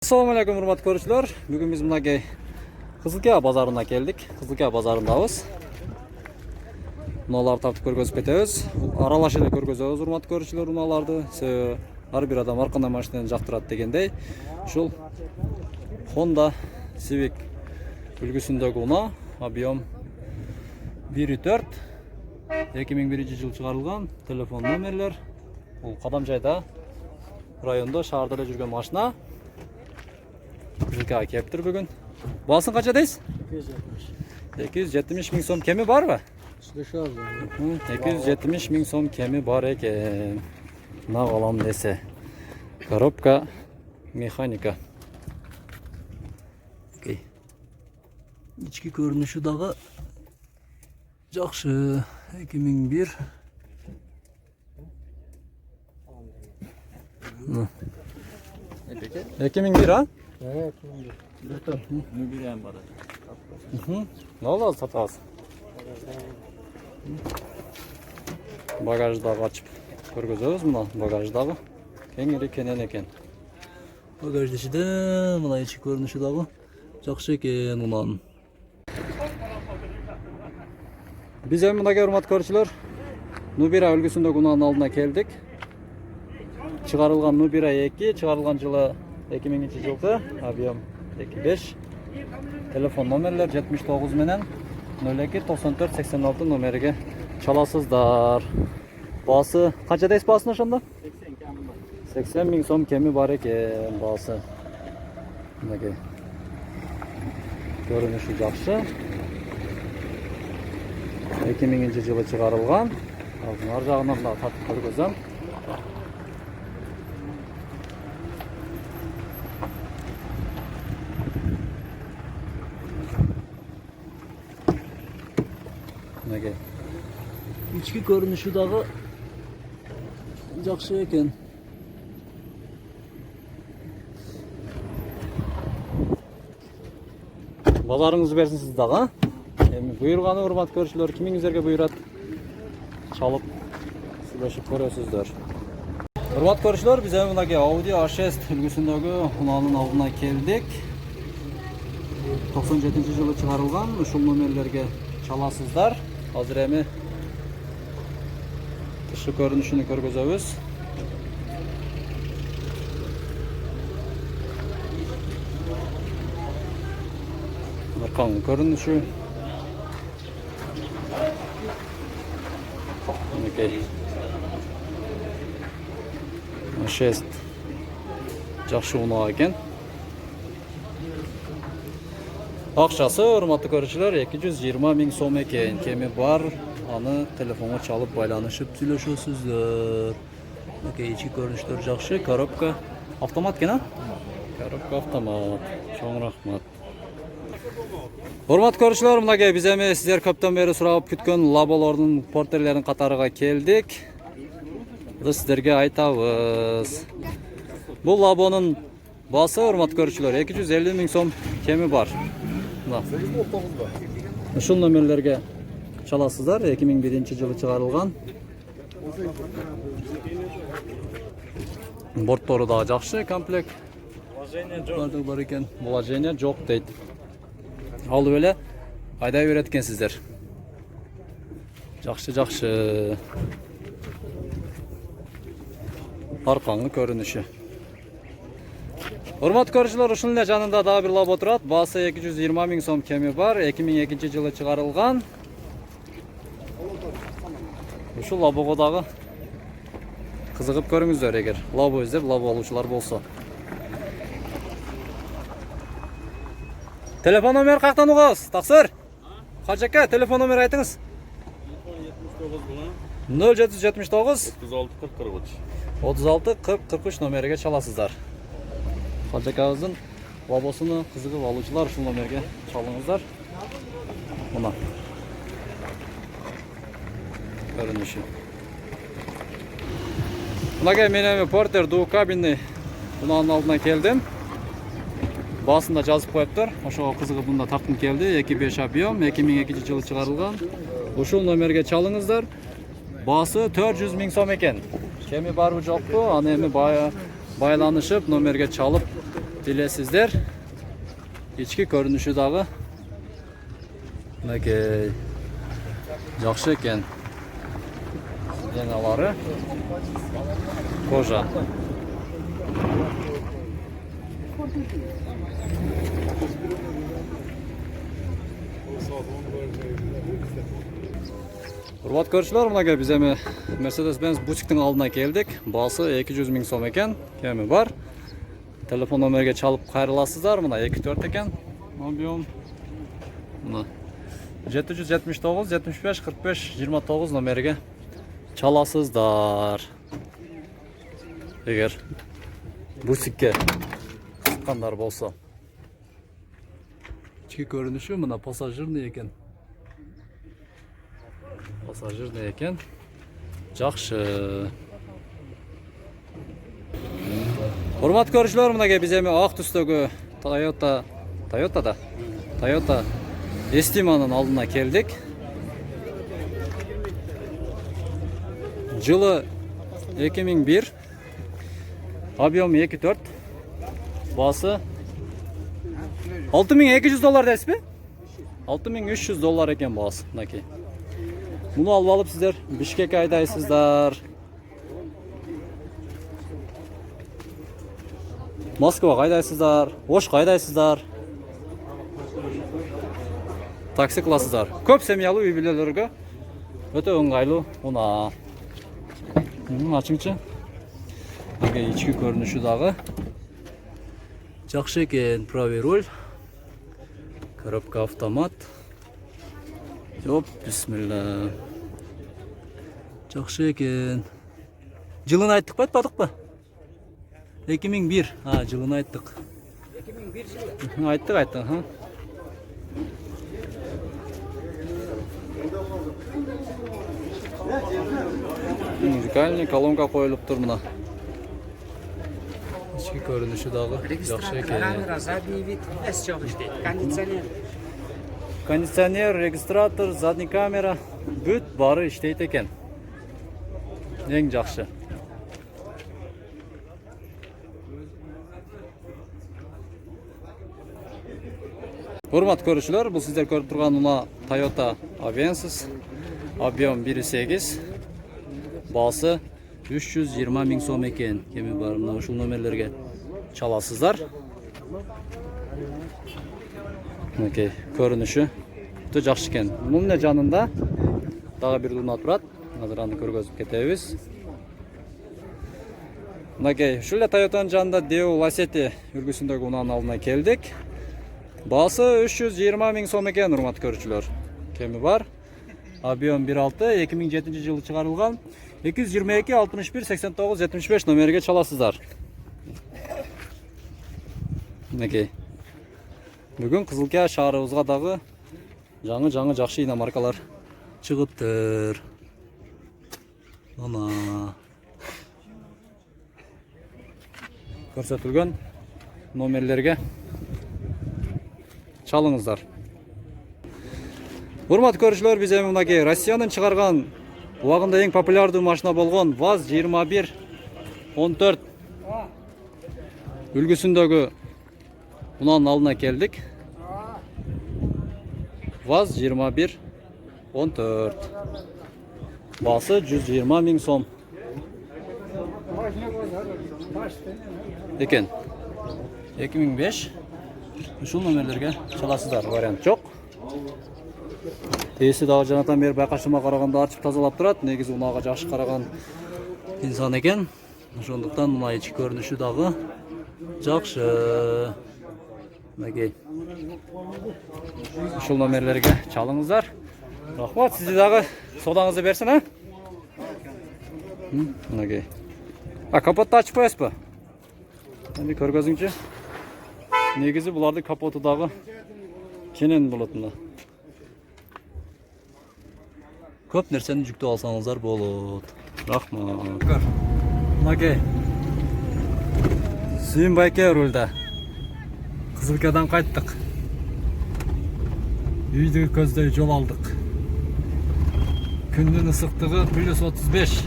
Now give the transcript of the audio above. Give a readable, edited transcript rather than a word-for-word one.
Assalamu alaikum hurmatli ko'ruvchilar. Bugun biz Mınagey Kızılkaya bazarına geldik. Kızılkaya bazarındayız. Unalar tartib ko'rgazib ketamiz. Aralashib ko'rgazamiz hurmatli ko'ruvchilar unalarni. Har bir adam har qanday mashinani yoqtiradi degandey. Shul Honda Civic ulgusundagi una, объем 1.4 2001-yil chiqarilgan. Telefon nomerlar. Bu Qadamjoyda rayonda shaharda yurgan mashina. Kızılkaya keliptir bugün. Basın kaça deyiz? 270 bin so'm kemi var mı? 270 bin so'm kemi var eken. Ne alalım dese. Коробка mexanika. İçki görünüşü dağı жақсы. 2001. 2001 ha? Evet. Mübirem var. Ne oldu satası? Bagajdağı açıp ko'rgazamiz mına bagajdağı. Kengiri kenen eken. Bagajda içinde mına içi ko'rinishi dağı жақсы eken unan. Biz hem mına hurmatli ko'ruvchilar Nubira ulgusundagi unanın aldına keldik. Çıkarılgan Nubira 2, çıkarılgan yılı 2000-yılda, объем 2.5. Telefon nomerler 79 menen 02 94 86 numeriga çalasızlar. Bası kaça deyiz basın ошондо? 80 bin so'm kemi var eken bası. Mınagey. Görünüşü жақсы. 2000-yılı çıkarılgan. Ar жағынан да татып көргөзөм. İçki görünüşü dağı жақсы eken. Bazarыңыз берсін сіз дағы. Бұйырғаны hurmatli ko'ruvchilar, kimingizlarga buyuradi? Çalıp сөйлешип көрөсүздөр. Hurmatli ko'ruvchilar, biz Mınagey Audi A6 ulgusundagi unanın aldına keldik. 97-yılı çıkarılgan. Uşul nomerlerge çalasızlar. Hazır emi dışı görünüşünü ko'rgazamiz. Arqaның görünüşü. Okey. A6 жақсы una ekan. Akçası hurmatli ko'ruvchilar 220 bin so'm ekan. Kemi var. Anı telefona çalıp baylanışıp сөйлөшөсүздөр. Okey, içi görünüşler жақсы. Коробка avtomat gene? Коробка avtomat. Çoğun rahmat. Hurmatli ko'ruvchilar, Mınagey biz emi sizler köpten beri surap kütkөн labolarının porterlerin qatarıga keldik. Biz sizlerge aytabız. Bu labonun bası hurmatli ko'ruvchilar 250 bin so'm kemi var. Uşul nomerlerge çalasızlar. 2001-yılı çıkarılgan. Bortları da жақсы komplekt. Var eken. Вложение жоқ deydi. Al böyle ayday öğretken sizler. Жақсы. Arqаңы görünüşü. Hurmatli ko'ruvchilar, ушунун жанында daha bir labo турат. Bası 220 bin so'm kemi var. 2002-yılı çıkarılgan. Ушул лабого дагы кызыгып көрүңүздөр эгер лабо издеп лабо алуучулар болсо. Telefon номер каяктан угабыз? Таксыр. Качака телефон номер айтыңыз. 0779 36 40 43 номерге çalasыздар. Качакабыздын лабосуну кызыгып алуучулар ушул номерге çalыңыздар. Мына görünüşü. Mınagey men porter ду кабинный unanın aldına keldim. Basında жазып koyuptur. Oşo kızıgı bunda tartım keldi. 2.5 объем 2002-yılı çıkarılgan. Ушул номерге çalыңızдар. Bası 400 bin so'm ekan. Kemi barı joktu. Ana endi байланышып, номерге çalıp Bilesizler. İçki görünüşü dağı. Mınakey. Жақсы екен. Деналары. Кожа. Урматтуу көрүүчүлөр, мынакей биз эми Mercedes-Benz бутиктин алдына келдик. Баасы 200 000 сом экен. Кеми бар. Телефон номерге чалып кайрыласыздар. Мына 24 экен. Объем. Мына 779 75 45 29 номерге çalasızдар. Егер бутикке чыккандар болсо. Ички көрүнүшү мына пассажирный экен. Пассажирный экен. Жакшы. Урматтуу көрүүчүлөр, мынакей биз эми ак түстөгү Toyota Estima'nın aldığına geldik. Жылы 2001. Объем 2.4. Басы $6200 дейсіз бе? $6300 екен басы. Мынакей. Bunu алып алып сіздер Бишкекке айдайсыздар. Москваға айдайсыздар, Ошқа айдайсыздар. Такси кыласыздар. Көп семьялуу үй бүлөлөргө өтө ыңгайлуу. Мына ачыңчы. Мынакей ички көрүнүшү дагы жакшы экен. Правый руль. Коробка автомат. Жоп, бисмилла. Жакшы экен. Жылын айттык ба, айтпадыкпы? 2001. Жылын айттык. 2001 жылы. Айттык. Музыкальный колонка коюлуп тур мына. Ички көрүнүшү дагы жакшы экен. Камера, задний вид, эс жок иштейт. Кондиционер. Кондиционер, регистратор, задний камера бүт бары иштейт экен. Эң жакшы. Урматтуу көрүүчүлөр, бул сиздер көрүп турган мына Toyota Avensis. Объем 1.8. Басы 320 000 сом екен. Кеми бар, мына ушул номерлерге чаласыздар. Мынакей көрүнүшү өтө жакшы экен. Мунун жанында дагы бир урна турат. Азыр аны көргөзүп кетебиз. Мынакей ушул эле Toyota'nын жанында Deo Lacetti үлгүсүндөгү унаанын алдына келдик. Басы 320 000 сом екен, урматтуу көрүүчүлөр. Кеми бар. Объем 1.6, 2007 жылы чыгарылган. 222 61 89 75 номерге чаласыздар. Мынакей. Бүгүн Кызылкия шаарыбызга дагы жаңы жакшы иномаркалар чыгыптыр. Ана көрсөтүлгөн номерлерге чалыңыздар. Урматтуу көрүүчүлөр, биз эми мынакей Россиянын чыгарган убагында эң популярдуу машина болгон ВАЗ 2114 үлгүсүндөгү унаанын алдына келдик. ВАЗ 2114 басы 120 000 сом экен. 2005. Ушул номерлерге чаласыздар, вариант жок. Эси дагы жанатан бери байкашыма караганда ачып тазалап турат. Негизи унаага жакшы караган инсан экен. Ошондуктан мына ички көрүнүшү дагы жакшы. Мынакей. Ушул номерлерге чалыңыздар. Рахмат, сизди дагы содаңызды берсин, а? Мынакей. Капотты ачып коесузбу? Эми көргөзүңчү. Негизи булардын капоту дагы кенен болот мына. Көп нерсени жүктөп алсаңыздар болот. Рахмат. Мынакей. Сүйүн байке рулда. Кызылкиядан кайттык. Үйдү көздөй жол алдык. Күндүн ысыктыгы +35.